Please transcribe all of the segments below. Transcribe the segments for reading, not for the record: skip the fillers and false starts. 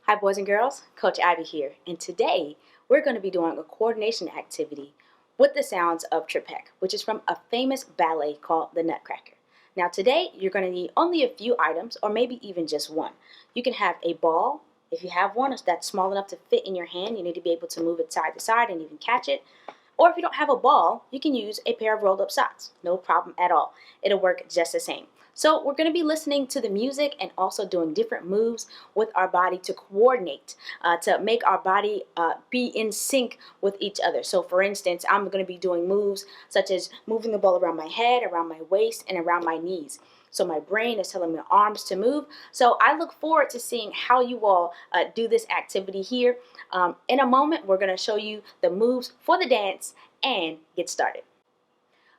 Hi boys and girls, Coach Abby here, and today we're going to be doing a coordination activity with the sounds of Trepak, which is from a famous ballet called the Nutcracker. Now today you're going to need only a few items, or maybe even just one. You can have a ball, if you have one that's small enough to fit in your hand. You need to be able to move it side to side and even catch it. Or if you don't have a ball, you can use a pair of rolled up socks. No problem at all. It'll work just the same. So we're going to be listening to the music and also doing different moves with our body to coordinate, to make our body be in sync with each other. So for instance, I'm going to be doing moves such as moving the ball around my head, around my waist, and around my knees. So my brain is telling my arms to move. So I look forward to seeing how you all do this activity here. In a moment, we're going to show you the moves for the dance and get started.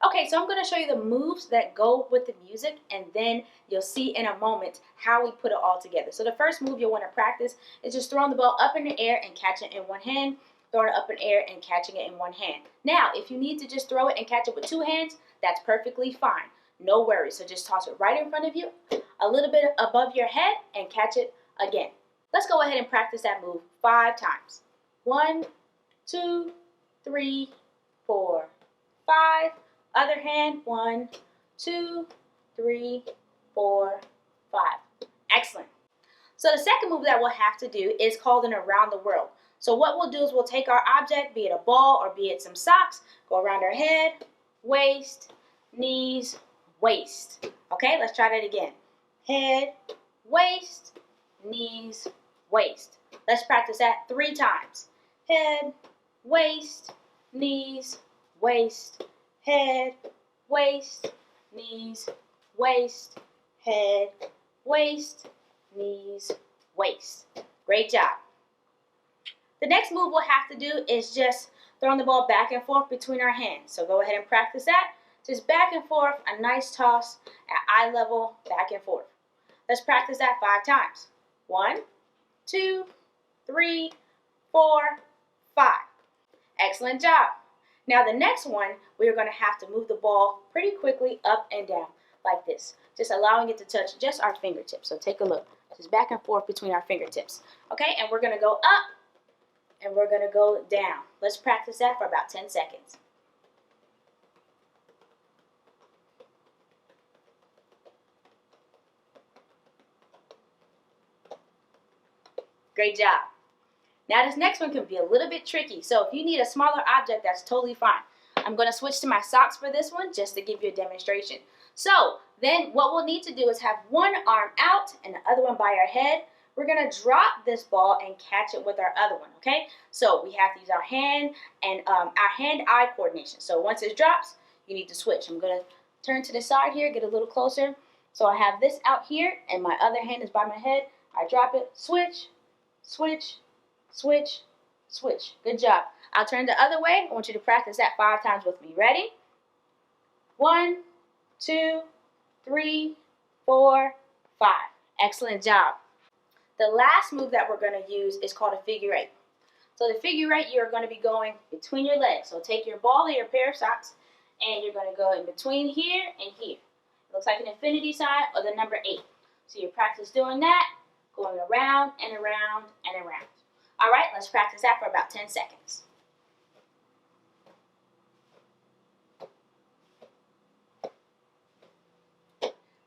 Okay, so I'm going to show you the moves that go with the music, and then you'll see in a moment how we put it all together. So the first move you'll want to practice is just throwing the ball up in the air and catching it in one hand, throwing it up in the air and catching it in one hand. Now, if you need to just throw it and catch it with two hands, that's perfectly fine. No worries. So just toss it right in front of you, a little bit above your head, and catch it again. Let's go ahead and practice that move 5 times. 1, 2, 3, 4, 5. Other hand, 1, 2, 3, 4, 5. Excellent. So the second move that we'll have to do is called an around the world. So what we'll do is we'll take our object, be it a ball or be it some socks, go around our head, waist, knees, waist. Okay, let's try that again. Head, waist, knees, waist. Let's practice that 3 times. Head, waist, knees, waist. Head, waist, knees, waist, head, waist, knees, waist. Great job. The next move we'll have to do is just throwing the ball back and forth between our hands. So go ahead and practice that. Just back and forth, a nice toss at eye level, back and forth. Let's practice that 5 times. 1, 2, 3, 4, 5. Excellent job. Now the next one, we are going to have to move the ball pretty quickly up and down like this, just allowing it to touch just our fingertips. So take a look, just back and forth between our fingertips. Okay, and we're going to go up and we're going to go down. Let's practice that for about 10 seconds. Great job. Now this next one can be a little bit tricky, so if you need a smaller object, that's totally fine. I'm going to switch to my socks for this one just to give you a demonstration. So then what we'll need to do is have one arm out and the other one by our head. We're going to drop this ball and catch it with our other one, okay? So we have to use our hand and our hand-eye coordination. So once it drops, you need to switch. I'm going to turn to the side here, get a little closer. So I have this out here and my other hand is by my head. I drop it, switch, switch, switch, switch. Good job. I'll turn the other way. I want you to practice that 5 times with me. Ready? 1, 2, 3, 4, 5. Excellent job. The last move that we're going to use is called a figure 8. So the figure 8, you're going to be going between your legs. So take your ball or your pair of socks, and you're going to go in between here and here. It looks like an infinity sign or the number 8. So you practice doing that, going around and around and around. All right, let's practice that for about 10 seconds.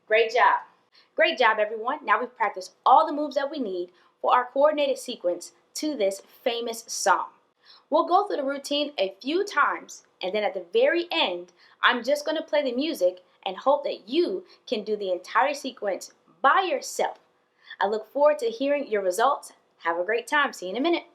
Great job. Great job, everyone. Now we've practiced all the moves that we need for our coordinated sequence to this famous song. We'll go through the routine a few times, and then at the very end, I'm just going to play the music and hope that you can do the entire sequence by yourself. I look forward to hearing your results. Have a great time. See you in a minute.